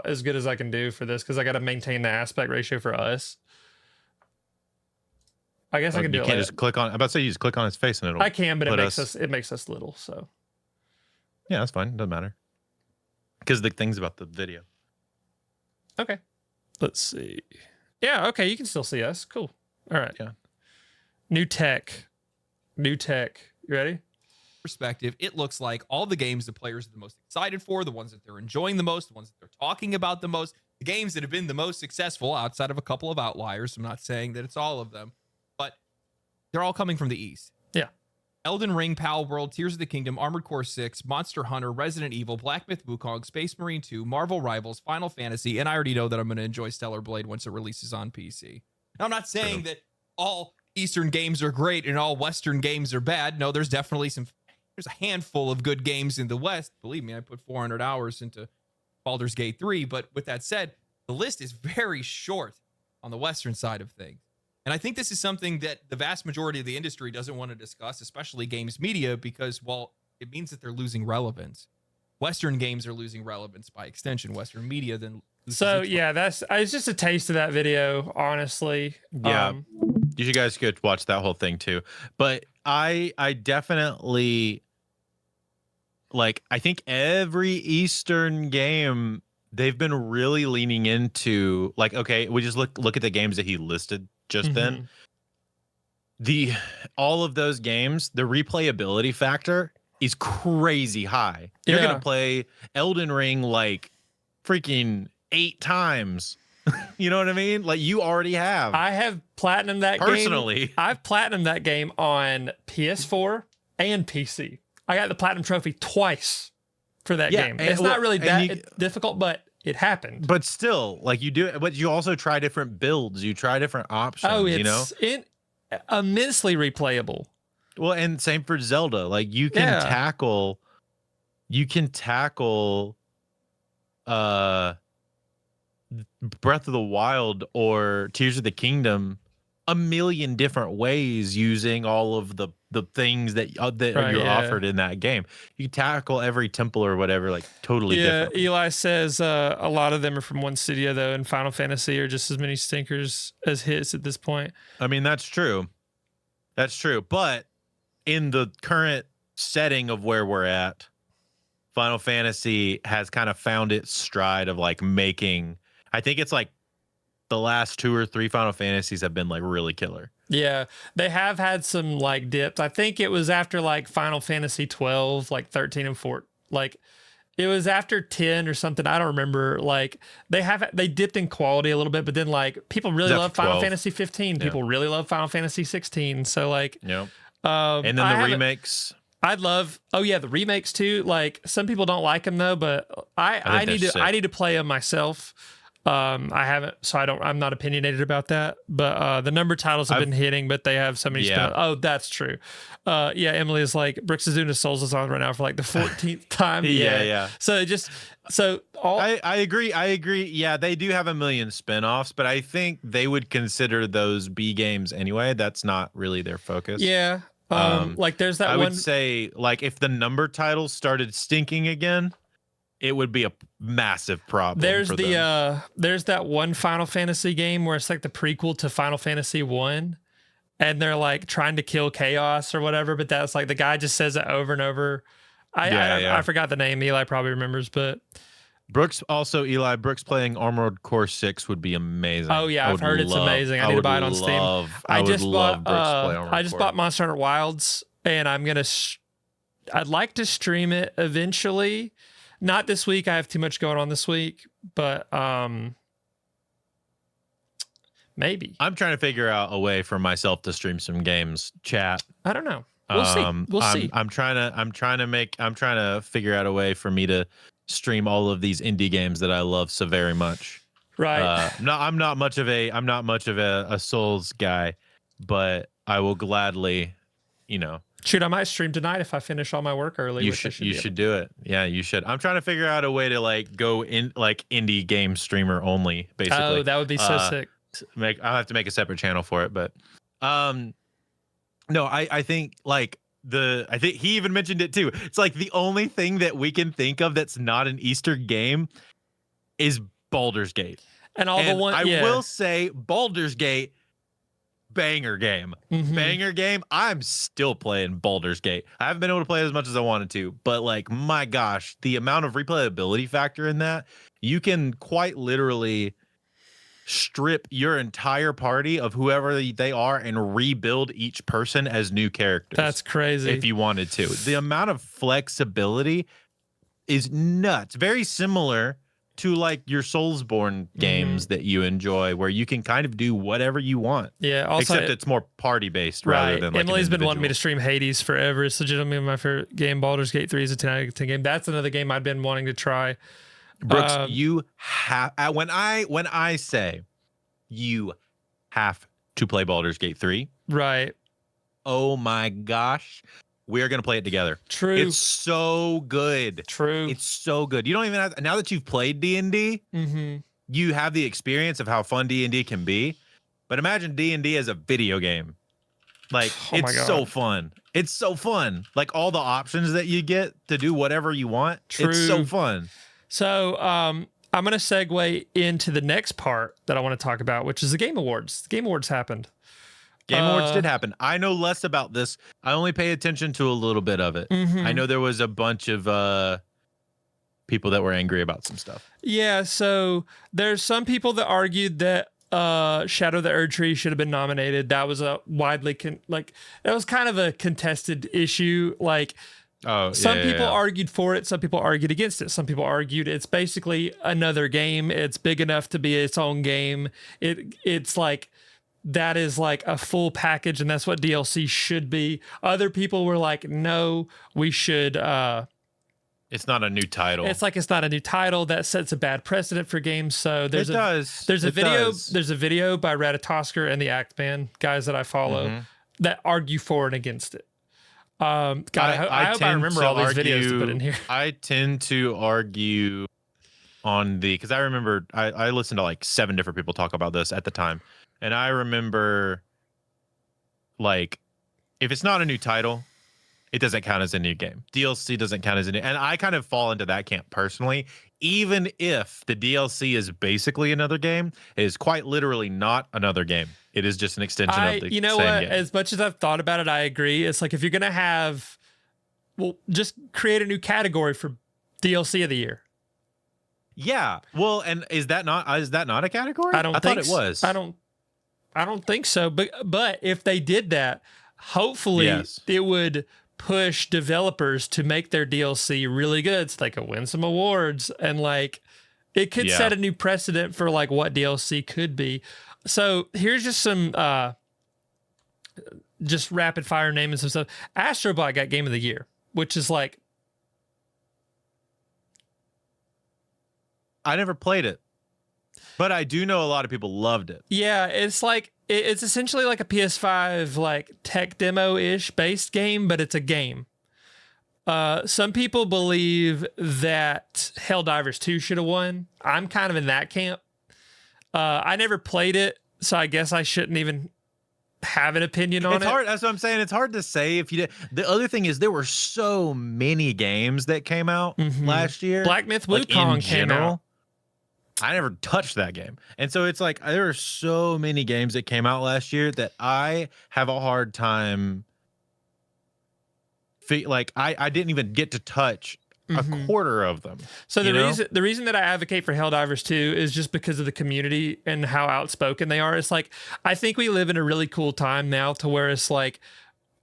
as good as I can do for this because I got to maintain the aspect ratio for us. I guess I can do You it. can't Like just click on. I'm about to say you just click on his face and it'll. I can, but it put makes us little. So Yeah, that's fine. Doesn't matter. Because the thing's about the video. okay, let's see. Yeah, okay, you can still see us. Cool. All right. Yeah. New tech. You ready? perspective, it looks like all the games the players are the most excited for, the ones that they're enjoying the most, the ones that they're talking about the most, the games that have been the most successful outside of a couple of outliers. I'm not saying that it's all of them, but they're all coming from the East. Yeah. Elden Ring, Pal World, Tears of the Kingdom, Armored Core 6, Monster Hunter, Resident Evil, Black Myth Wukong, Space Marine 2, Marvel Rivals, Final Fantasy, and I already know that I'm going to enjoy Stellar Blade once it releases on PC. Now, I'm not saying that all Eastern games are great and all Western games are bad. No, there's definitely there's a handful of good games in the West. Believe me, I put 400 hours into Baldur's Gate 3. But with that said, the list is very short on the Western side of things. And I think this is something that the vast majority of the industry doesn't want to discuss, especially games media, because, well, it means that they're losing relevance. Western games are losing relevance by extension. Western media then. So yeah, it's just a taste of that video, honestly. Yeah. You guys could watch that whole thing too. But I definitely I think every Eastern game they've been really leaning into okay, we just look at the games that he listed just then. All of those games, the replayability factor is crazy high. You're gonna play Elden Ring freaking 8 times. You know what I mean? You already have. I have platinumed that personally. game. I've platinumed that game on PS4 and PC. I got the platinum trophy twice for that game. It's not really that difficult, but it happened. But still, you do it, but you also try different builds. You try different options. Oh, it's immensely replayable. Well, and same for Zelda. You can tackle Breath of the Wild or Tears of the Kingdom a million different ways using all of the things that you're offered in that game. You tackle every temple or whatever totally different. Eli says a lot of them are from one studio though, and Final Fantasy are just as many stinkers as hits at this point. I mean, that's true. That's true. But in the current setting of where we're at, Final Fantasy has kind of found its stride of making, I think it's the last 2 or 3 Final Fantasies have been really killer. Yeah, they have had some dips. I think it was after Final Fantasy 12, 13 and 14. It was after 10 or something. I don't remember. They dipped in quality a little bit, but then people really love Final Fantasy 15. People really love Final Fantasy 16. So and then the remakes. I'd love. Oh yeah, the remakes too. Some people don't like them though, but I need to play them myself. I haven't, so I'm not opinionated about that, but the number titles have been hitting, but they have so many Oh, that's true. Emily is Brooks is doing a Souls is on right now for the 14th time. Yeah. I agree. Yeah, they do have a million spin-offs, but I think they would consider those B games anyway. That's not really their focus. Yeah. There's that I one. would say if the number titles started stinking again, it would be a massive problem. There's for them. There's that one Final Fantasy game where it's the prequel to Final Fantasy 1, and they're trying to kill chaos or whatever, but that's the guy just says it over and over. I forgot the name. Eli probably remembers, but Eli Brooks playing Armored Core 6 would be amazing. Oh yeah, I've heard it's amazing. I need to buy it on Steam. I just bought Brooks play Armored Core. I just bought Monster Hunter Wilds, and I'd like to stream it eventually. Not this week. I have too much going on this week, but maybe. I'm trying to figure out a way for myself to stream some games. Chat. I don't know. We'll see. We'll see. I'm trying to figure out a way for me to stream all of these indie games that I love so very much. Right. I'm not much of a Souls guy, but I will gladly, Shoot, I might stream tonight if I finish all my work early. You should do it. Yeah, you should. I'm trying to figure out a way to go in indie game streamer only, basically. Oh, that would be so sick. I'll have to make a separate channel for it, but no, I think I think he even mentioned it too. It's like the only thing that we can think of that's not an Easter game is Baldur's Gate. And the one I will say Baldur's Gate, banger game. Mm-hmm. Banger game. I'm still playing Baldur's Gate. I haven't been able to play it as much as I wanted to, but my gosh, the amount of replayability factor in that, you can quite literally strip your entire party of whoever they are and rebuild each person as new characters. That's crazy. If you wanted to. The amount of flexibility is nuts. Very similar to your Soulsborne games that you enjoy, where you can kind of do whatever you want. Yeah. Also, except it's more party based rather than Emily's been wanting me to stream Hades forever. It's legitimately my favorite game. Baldur's Gate 3 is a 10 out of 10 game. That's another game I've been wanting to try. Brooks, you have when I say you have to play Baldur's Gate 3. Right. Oh my gosh. We are going to play it together. True. It's so good. True. It's so good. You don't even have now that you've played D&D, you have the experience of how fun D&D can be. But imagine D&D as a video game. It's so fun. It's so fun. All the options that you get to do whatever you want. True. It's so fun. So, I'm going to segue into the next part that I want to talk about, which is the Game Awards. The Game Awards happened. Game Awards did happen. I know less about this. I only pay attention to a little bit of it. Mm-hmm. I know there was a bunch of people that were angry about some stuff. Yeah, so there's some people that argued that Shadow the Erdtree should have been nominated. That was a widely that was kind of a contested issue. Some people argued for it, some people argued against it. Some people argued it's basically another game. It's big enough to be its own game. It's that is a full package, and that's what DLC should be. Other people were like, no, we should it's not a new title. It's not a new title. That sets a bad precedent for games. So there's a video by Ratatosker and the Act Man guys that I follow that argue for and against it. I hope I remember all these videos to put in here. I tend to argue on because I remember I listened to 7 different people talk about this at the time. And I remember if it's not a new title, it doesn't count as a new game. DLC doesn't count as a new, and I kind of fall into that camp personally. Even if the DLC is basically another game, it is quite literally not another game. It is just an extension of the same game. As much as I've thought about it, I agree. It's if you're going to have, just create a new category for DLC of the year. Yeah. Well, and is that not a category? I thought it was. I don't think so. But if they did that, hopefully it would push developers to make their DLC really good so they could win some awards, and it could set a new precedent for what DLC could be. So here's just some just rapid fire naming some stuff. Astro Bot got Game of the Year, which is I never played it, but I do know a lot of people loved it. Yeah, it's it's essentially like a PS5 tech demo-ish based game, but it's a game. Some people believe that Helldivers 2 should have won. I'm kind of in that camp. I never played it, so I guess I shouldn't even have an opinion on it. It's hard. That's what I'm saying. It's hard to say if you did. The other thing is there were so many games that came out last year. Black Myth Wukong came out. I never touched that game. And so it's there are so many games that came out last year that I have a hard time like I didn't even get to touch a quarter of them. So you know? the reason that I advocate for Helldivers 2 is just because of the community and how outspoken they are. It's like, I think we live in a really cool time now to where it's like,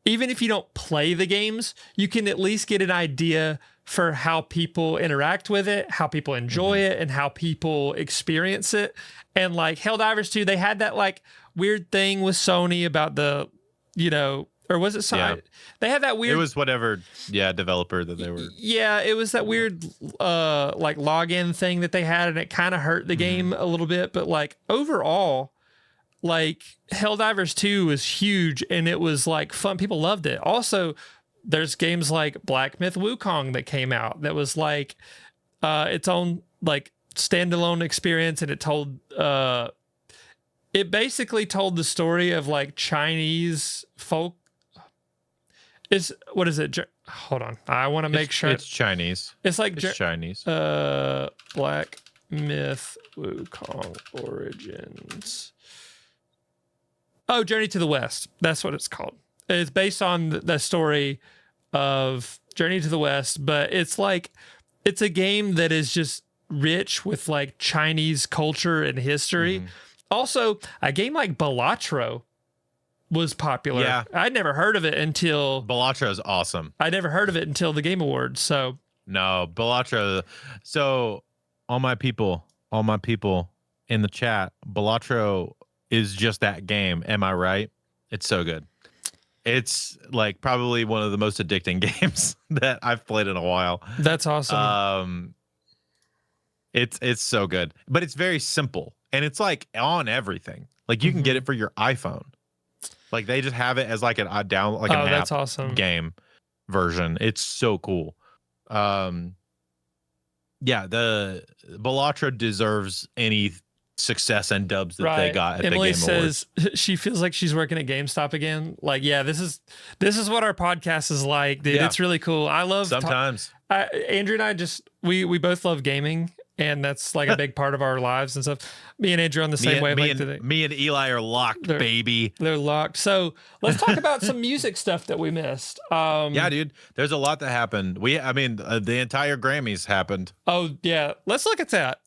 even if you don't play the games, you can at least get an idea for how people interact with it, how people enjoy it, and how people experience it. And like Helldivers 2, they had that like weird thing with Sony about the, or was it Sony? Yeah. They had that weird. It was whatever, developer that they were. Yeah, it was that weird like login thing that they had, and it kind of hurt the game a little bit. But like overall, like Helldivers 2 was huge, and it was like fun. People loved it. Also, there's games like Black Myth Wukong that came out that was like its own like standalone experience, and it basically told the story of like Chinese folk. What is it? Hold on, I want to make sure It's Chinese. it's like It's Chinese. Black Myth Wukong Origins. Oh, Journey to the West. That's what it's called. It's based on the story of Journey to the West, but it's a game that is just rich with like Chinese culture and history. Also, a game like Balatro was popular. Yeah. I'd never heard of it until Balatro is awesome. I never heard of it until the Game Awards. So No, Balatro. So all my people in the chat, Balatro is just that game. Am I right? It's so good. It's like probably one of the most addicting games that I've played in a while. that's awesome. It's so good, but it's very simple, and it's like on everything. Like you can get it for your iPhone. Like they just have it as like an an that's app awesome. game version. It's so cool. Yeah, the Balatro deserves any success and dubs that they got at Emily the Game Awards. says she feels like she's working at GameStop again. Like, yeah, this is what our podcast is like, dude. Yeah. It's really cool. I love Sometimes. Andrew and I we both love gaming, and that's like a big part of our lives and stuff. Me and Andrew on the same wavelength today. Me and Eli are locked, baby. They're locked. So let's talk about some music stuff that we missed. Yeah, dude. There's a lot that happened. The entire Grammys happened. Oh yeah, let's look at that.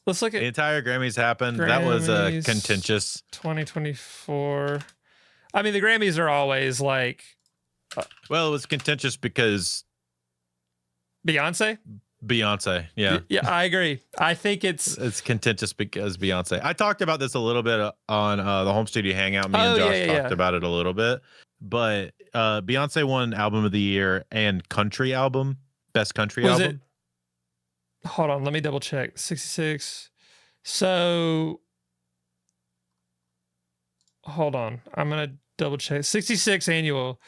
Let's look at The entire Grammys happened. That was Grammys contentious. 2024. I mean, the Grammys are always like Well, it was contentious because Beyonce. Yeah. Yeah, I agree. I think it's contentious because Beyonce. I talked about this a little bit on the Home Studio Hangout. Me and Josh talked about it a little bit. But Beyonce won Album of the Year and Country Album, Best Country Album. Hold on, let me double check. 66. So hold on. I'm gonna double check. 66 annual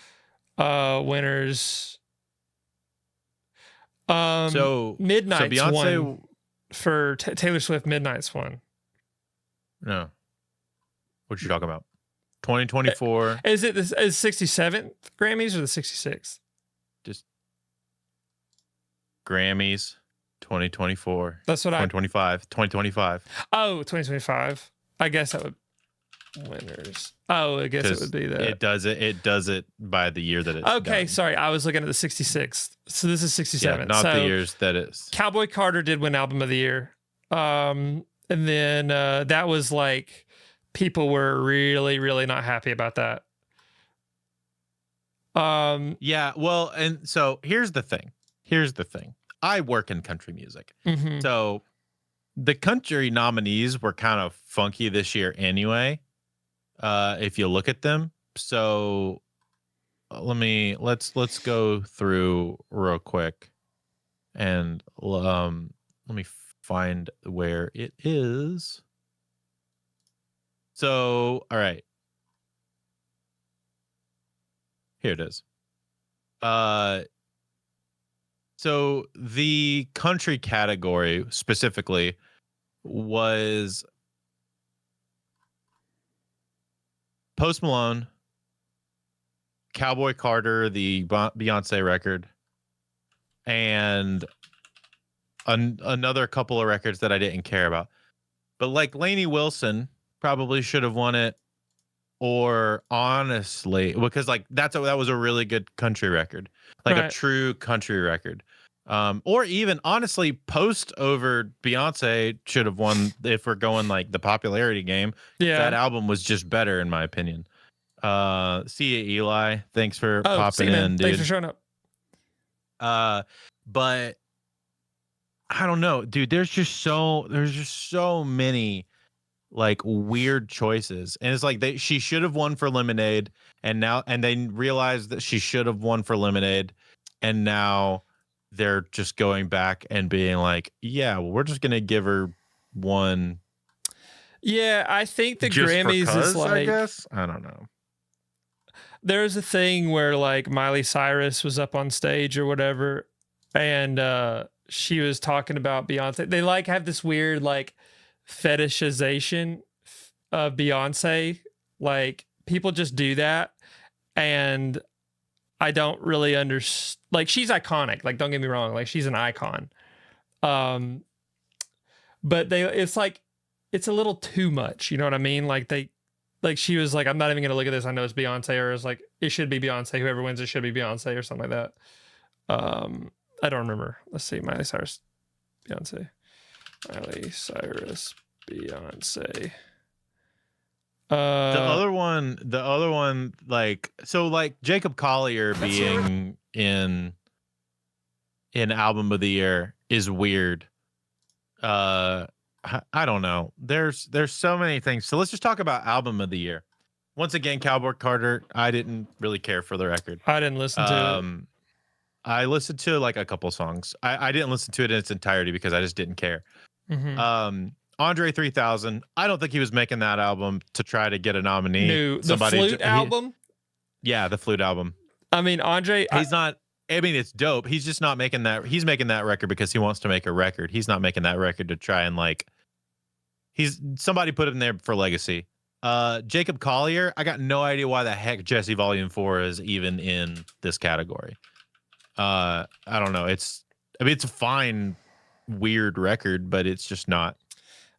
winners. Midnight's Beyonce one for Taylor Swift. Midnight's one. No. What you talking about? 2024. Is it is 67th Grammys or the 66th? Just Grammys 2024. That's what 2025. Oh, 2025. I guess that would winners. Oh, I guess it would be that. It does it by the year that it's okay, done. sorry. I was looking at the 66th. So this is 67th. Yeah, not the years that it's. Cowboy Carter did win Album of the Year. And then that was like people were really, really not happy about that. Yeah, well, and so here's the thing. I work in country music. So the country nominees were kind of funky this year anyway. If you look at them. So let's go through real quick and let me find where it is. So, all right. Here it is. So the country category specifically was Post Malone, Cowboy Carter, the Beyonce record, and another couple of records that I didn't care about. But like Lainey Wilson probably should have won it. or honestly, because like that was a really good country record, like a Right. true country record. Or even honestly, Post over Beyonce should have won if we're going like the popularity game. Yeah. That album was just better in my opinion. See you, Eli. Thanks for Oh, popping see you, man. in, dude. Thanks for showing up. But I don't know, dude. There's just so many like weird choices, and it's like she should have won for Lemonade, and they realized that she should have won for Lemonade, and now they're just going back and being like, yeah, well, we're just gonna give her one. Yeah, I think the just Grammys because, is like, I guess I don't know. There's a thing where like Miley Cyrus was up on stage or whatever, and she was talking about Beyonce. They like have this weird like fetishization of Beyonce. Like people just do that, and I don't really understand. Like she's iconic. Like don't get me wrong. Like she's an icon. But it's like it's a little too much. You know what I mean? Like she was like, I'm not even gonna look at this. I know it's Beyonce, or it's like it should be Beyonce. Whoever wins it should be Beyonce, or something like that. I don't remember. Let's see, Miley Cyrus, Beyonce, Miley Cyrus, Beyonce. The other one, like so, like Jacob Collier being in album of the year is weird. I don't know. There's so many things. So let's just talk about album of the year. Once again, Cowboy Carter. I didn't really care for the record. I didn't listen to it. I listened to like a couple songs. I didn't listen to it in its entirety because I just didn't care. Mm-hmm. Andre 3000. I don't think he was making that album to try to get a nominee. No, the flute album. Yeah, the flute album. I mean, Andre. He's not. I mean, it's dope. He's just not making that. He's making that record because he wants to make a record. He's not making that record to try and like. Somebody put him there for legacy. Jacob Collier. I got no idea why the heck Jesse Volume 4 is even in this category. I don't know. It's a fine, weird record, but it's just not.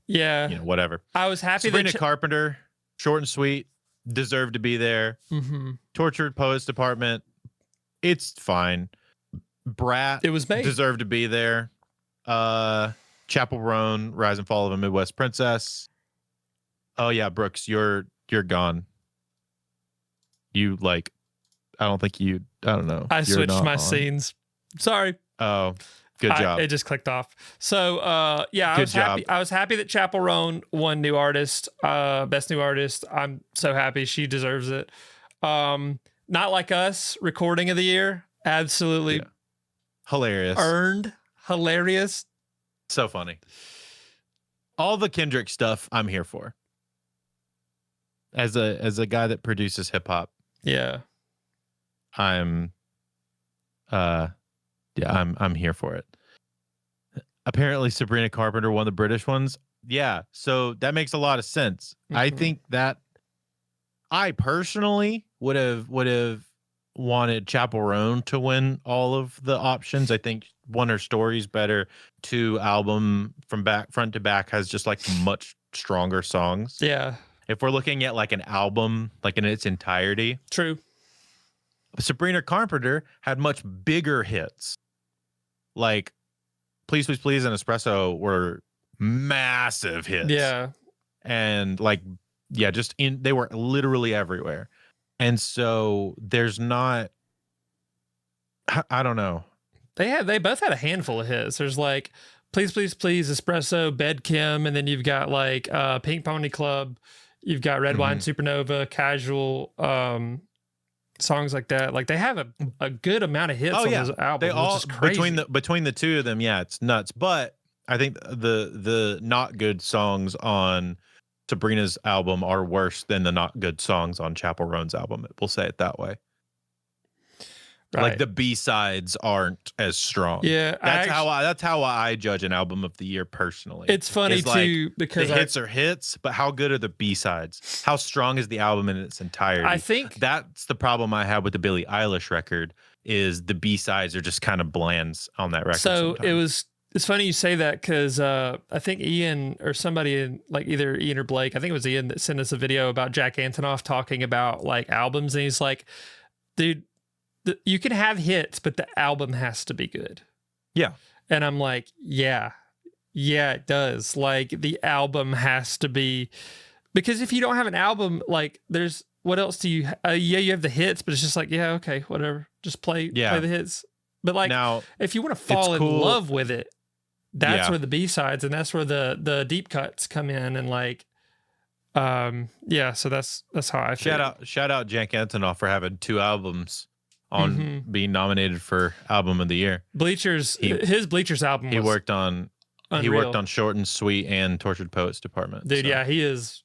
Yeah. Whatever. I was happy Sabrina that Carpenter, short and sweet, deserved to be there. Mm-hmm. Tortured Poets Department. It's fine. Brat. It was made. Deserved to be there. Chapel Roan, Rise and Fall of a Midwest Princess. Oh yeah, Brooks, you're gone. You like, I don't know. I You're switched not my on. scenes. Sorry. Oh, good job. It just clicked off. So yeah, Good job. I was happy that Chapel Roan won new artist, best new artist. I'm so happy. She deserves it. Not Like Us, recording of the year. Absolutely hilarious. Earned. Hilarious. So funny. All the Kendrick stuff I'm here for. As a guy that produces hip hop. Yeah. I'm here for it. Apparently Sabrina Carpenter won the British ones. Yeah, so that makes a lot of sense. Mm-hmm. I think that I personally would have wanted Chapel Roan to win all of the options. I think one, her story's better. Two, album from front to back has just like much stronger songs. Yeah. If we're looking at like an album, like in its entirety. True. Sabrina Carpenter had much bigger hits. Like Please, Please, Please and Espresso were massive hits. Yeah. And like, yeah, they were literally everywhere. And so there's not, I don't know. They both had a handful of hits. There's like Please, Please, Please, Espresso, Bed Kim, and then you've got like Pink Pony Club, you've got Red Wine Supernova, Casual, songs like that. Like they have a good amount of hits on this album. They all which is crazy. between the two of them, yeah, it's nuts. But I think the not good songs on Sabrina's album are worse than the not good songs on Chapel Roan's album. We'll say it that way. Right. Like the B-sides aren't as strong. Yeah, that's how I judge an album of the year personally. It's funny too because the hits are hits, but how good are the B-sides? How strong is the album in its entirety? I think that's the problem I have with the Billie Eilish record is the B-sides are just kind of bland on that record. So sometimes. It's funny you say that because I think Ian or somebody in like either Ian or Blake, I think it was Ian that sent us a video about Jack Antonoff talking about like albums. And he's like, dude, you can have hits, but the album has to be good. Yeah. And I'm like, yeah, it does. Like the album has to be, because if you don't have an album, like there's, what else do you, you have the hits, but it's just like, yeah, okay, whatever. Just play the hits. But like, now, if you want to fall in love with it, that's where the B-sides and that's where the deep cuts come in. And like, so that's how I feel. Shout out Jack Antonoff for having 2 albums on being nominated for album of the year. Bleachers, his Bleachers album. He worked on Short and Sweet and Tortured Poets Department. Dude, so. Yeah, he is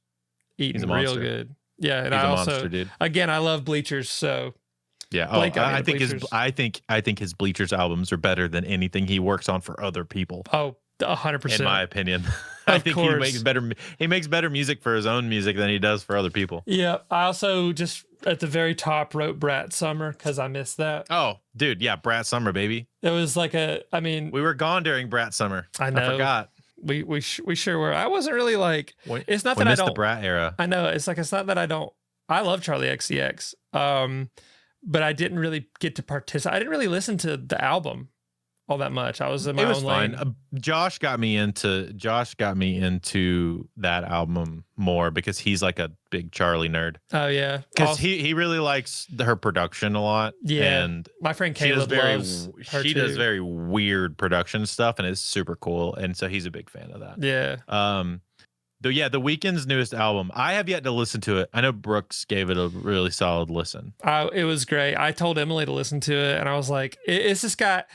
eating real good. Yeah, and I also monster, dude. Again, I love Bleachers, so yeah. I think his Bleachers albums are better than anything he works on for other people. Oh, 100%. In my opinion. I think he makes better music for his own music than he does for other people. Yeah, I also just at the very top wrote Brat Summer because I missed that. Oh, dude, yeah, Brat Summer, baby. It was like we were gone during Brat Summer. I know. I forgot. We sure were. I wasn't really like. It's not that I don't. The Brat era. I know. It's not that I don't. I love Charlie XCX. But I didn't really get to participate. I didn't really listen to the album all that much. I was in my own lane. Josh got me into that album more because he's like a big Charlie nerd. Oh yeah, because he really likes her production a lot. Yeah, and my friend Caleb loves her she too. does very weird production stuff, and it's super cool. And so he's a big fan of that. Yeah. The Weeknd's newest album, I have yet to listen to it. I know Brooks gave it a really solid listen. It was great. I told Emily to listen to it, and I was like, it's just got.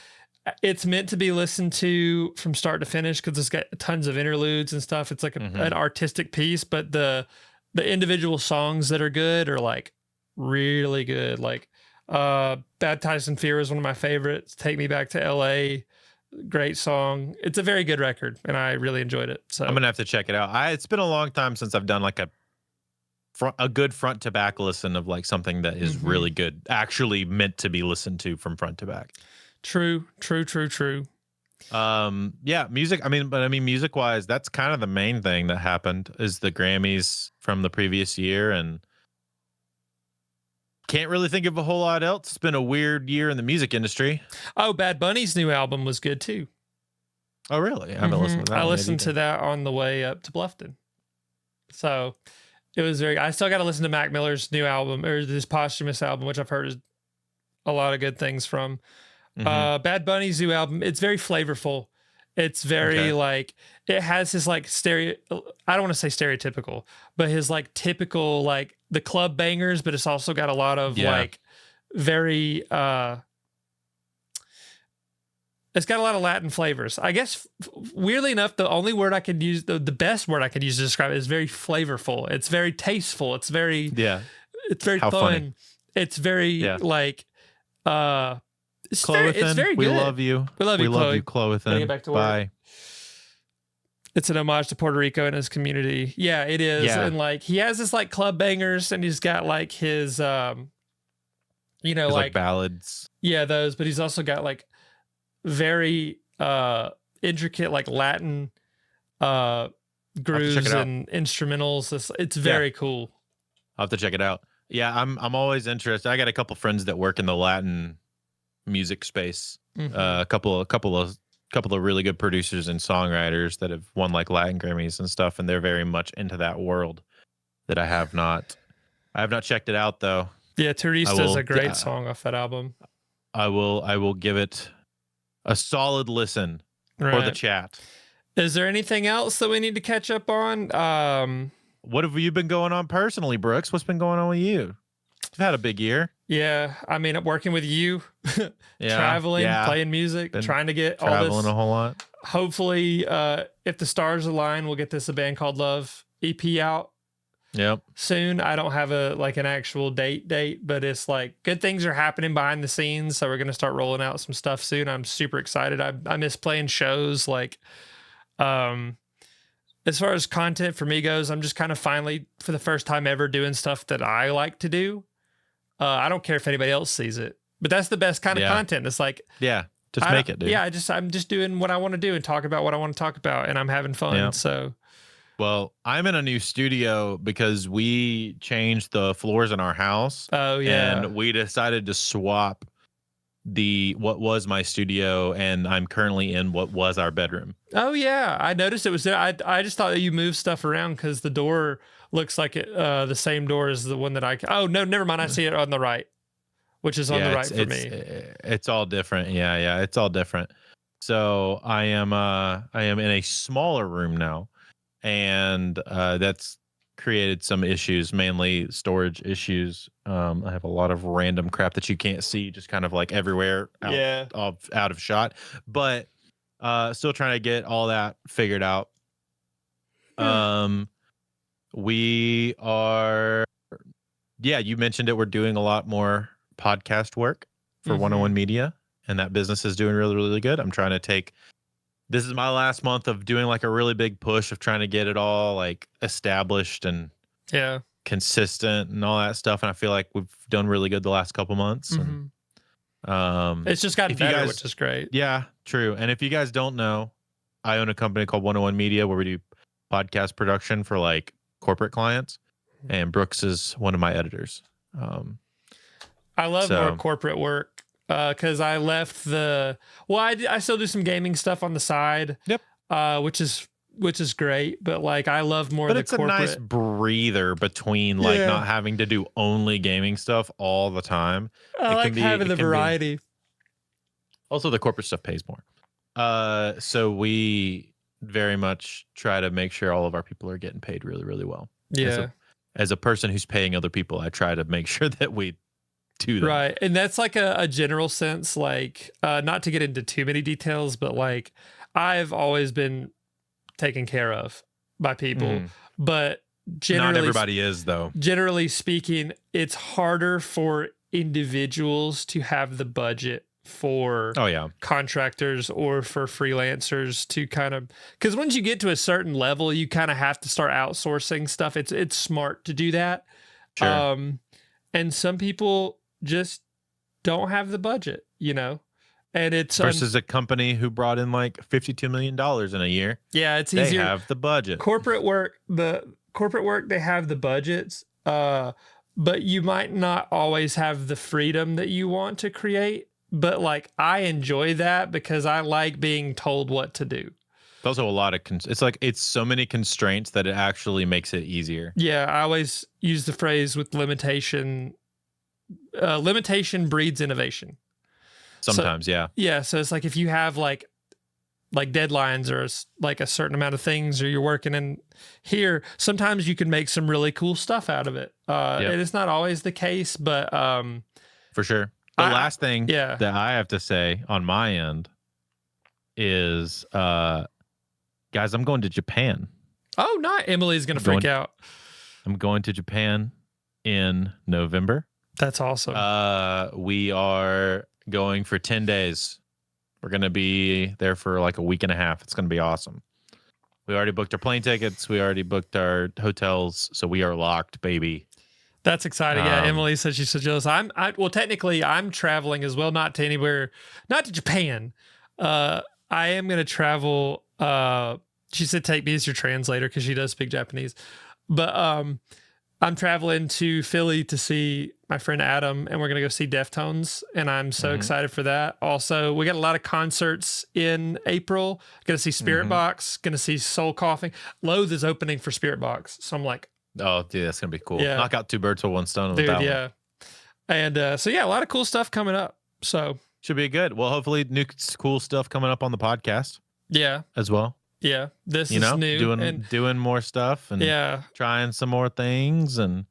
It's meant to be listened to from start to finish because it's got tons of interludes and stuff. It's like an artistic piece, but the individual songs that are good are like really good. Like Baptized in Fear is one of my favorites. Take Me Back to LA. Great song. It's a very good record and I really enjoyed it. So I'm going to have to check it out. It's been a long time since I've done like a good front to back listen of like something that is really good, actually meant to be listened to from front to back. True. Yeah, music. Music wise, that's kind of the main thing that happened is the Grammys from the previous year, and can't really think of a whole lot else. It's been a weird year in the music industry. Oh, Bad Bunny's new album was good too. Oh, really? I haven't listened to that. I listened to that on the way up to Bluffton. So it was I still got to listen to Mac Miller's new album or this posthumous album, which I've heard is a lot of good things from. Bad Bunny's new album, it's very flavorful. It's very like, it has his like I don't want to say stereotypical, but his like typical like the club bangers, but it's also got a lot of like very it's got a lot of Latin flavors. I guess weirdly enough, the only word I could use, the best word I could use to describe it is very flavorful. It's very tasteful. It's very it's very fun. Funny. It's very like it's very good. We love you. We love you, Chloethan. Get back to work. Bye. It's an homage to Puerto Rico and his community. Yeah, it is. Yeah. And like he has this like club bangers and he's got like his like ballads. Yeah, those, but he's also got like very intricate like Latin grooves and instrumentals. It's very cool. I'll have to check it out. Yeah, I'm always interested. I got a couple friends that work in the Latin music space. A couple of really good producers and songwriters that have won like Latin Grammys and stuff, and they're very much into that world that I have not checked it out though. Yeah, Turista's a great song off that album. I will give it a solid listen for the chat. Is there anything else that we need to catch up on? What have you been going on personally, Brooks? What's been going on with you? You've had a big year. Yeah, I mean, working with you, traveling, playing music, trying to get all this. Traveling a whole lot. Hopefully, if the stars align, we'll get this A Band Called Love EP out. Yep. Soon. I don't have an actual date, but it's like good things are happening behind the scenes. So we're gonna start rolling out some stuff soon. I'm super excited. I miss playing shows. Like, as far as content for me goes, I'm just kind of finally, for the first time ever, doing stuff that I like to do. I don't care if anybody else sees it, but that's the best kind of content. It's like, Just make it, dude. Yeah, I'm just doing what I want to do and talk about what I want to talk about, and I'm having fun. Yeah. So, well, I'm in a new studio because we changed the floors in our house. Oh yeah, and we decided to swap what was my studio, and I'm currently in what was our bedroom. oh yeah. I noticed it was there. I just thought that you moved stuff around because the door looks like the same door as the one that I. Oh no, never mind. I see it on the right, which is on the right for me. It's all different. Yeah, it's all different. So I am in a smaller room now, and that's created some issues, mainly storage issues. I have a lot of random crap that you can't see, just kind of like everywhere out of shot. But still trying to get all that figured out. We are, you mentioned it. We're doing a lot more podcast work for 101 Media, and that business is doing really, really good. I'm trying to this is my last month of doing like a really big push of trying to get it all like established and consistent and all that stuff. And I feel like we've done really good the last couple months. And it's just gotten better, which is great. Yeah, true. And if you guys don't know, I own a company called 101 Media where we do podcast production for like corporate clients, and Brooks is one of my editors. I love more corporate work because I left I still do some gaming stuff on the side. Yep. Which is great, but like I love more. But it's a nice breather between like not having to do only gaming stuff all the time. I like having the variety. Also, the corporate stuff pays more. So we very much try to make sure all of our people are getting paid really, really well. Yeah. As a person who's paying other people, I try to make sure that we do that. Right. And that's like a general sense, like not to get into too many details, but like I've always been taken care of by people, but generally, not everybody is though. Generally speaking, it's harder for individuals to have the budget for contractors or for freelancers to kind of, because once you get to a certain level, you kind of have to start outsourcing stuff. It's smart to do that. Sure. And some people just don't have the budget, and it's versus a company who brought in like $52 million in a year. Yeah, it's easier. They have the budget. Corporate work, they have the budgets, but you might not always have the freedom that you want to create. But like I enjoy that because I like being told what to do. It's also a lot of it's so many constraints that it actually makes it easier. Yeah, I always use the phrase with limitation breeds innovation. Sometimes, yeah. So it's like if you have like deadlines or like a certain amount of things, or you're working in here, sometimes you can make some really cool stuff out of it. And it's not always the case, but for sure. The last thing that I have to say on my end is, guys, I'm going to Japan. Oh, not Emily's going to freak out. I'm going to Japan in November. That's awesome. We are going for 10 days. We're going to be there for like a week and a half. It's going to be awesome. We already booked our plane tickets. We already booked our hotels. So we are locked, baby. That's exciting. Yeah, Emily said she's so jealous. Well, technically, I'm traveling as well, not to anywhere, not to Japan. I am going to travel. She said, take me as your translator because she does speak Japanese. But I'm traveling to Philly to see my friend Adam, and we're going to go see Deftones, and I'm so excited for that. Also, we got a lot of concerts in April. Going to see Spirit Box, going to see Soul Coughing. Loathe is opening for Spirit Box, so I'm like, oh, dude, that's going to be cool. Yeah. Knock out two birds with one stone. Dude, with that yeah. One. And a lot of cool stuff coming up. So should be good. Well, hopefully new cool stuff coming up on the podcast. Yeah. As well. Yeah. This is new. Doing more stuff and trying some more things and,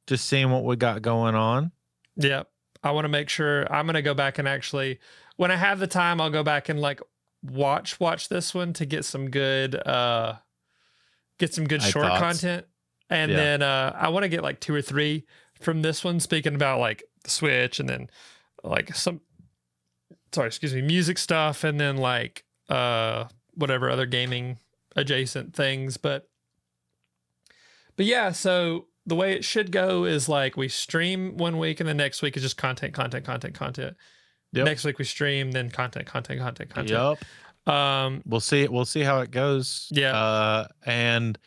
just seeing what we got going on. Yeah. I want to make sure I'm going to go back and actually, when I have the time, I'll go back and like watch this one to get some good, short content. And then I want to get like 2 or 3 from this one, speaking about like the Switch, and then like music stuff, and then like whatever other gaming adjacent things. But yeah, so the way it should go is like we stream one week and the next week is just content. Yep. Next week we stream, then content. Yep. We'll see how it goes. Yeah. And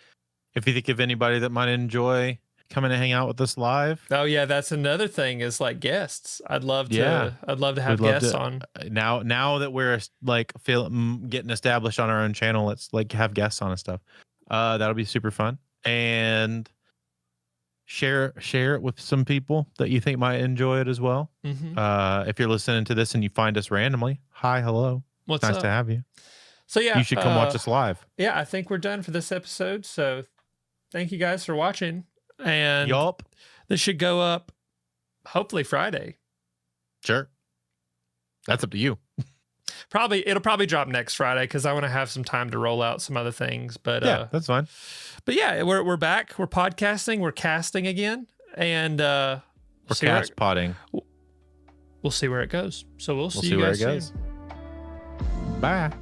if you think of anybody that might enjoy coming to hang out with us live. Oh yeah, that's another thing is like guests. I'd love to have We'd love guests to- on. Now that we're like getting established on our own channel, let's like have guests on and stuff. That'll be super fun. And share it with some people that you think might enjoy it as well. If you're listening to this and you find us randomly, hi, hello. What's nice up? to have you. So yeah, You should come watch us live. Yeah, I think we're done for this episode. So thank you guys for watching. And Yup. this should go up hopefully Friday. Sure. That's up to you. It'll probably drop next Friday because I want to have some time to roll out some other things. But Yeah, that's fine. But yeah, we're back. We're podcasting. We're casting again, and We're cast potting. We'll see where it goes. So we'll see you where guys it goes. soon. Bye.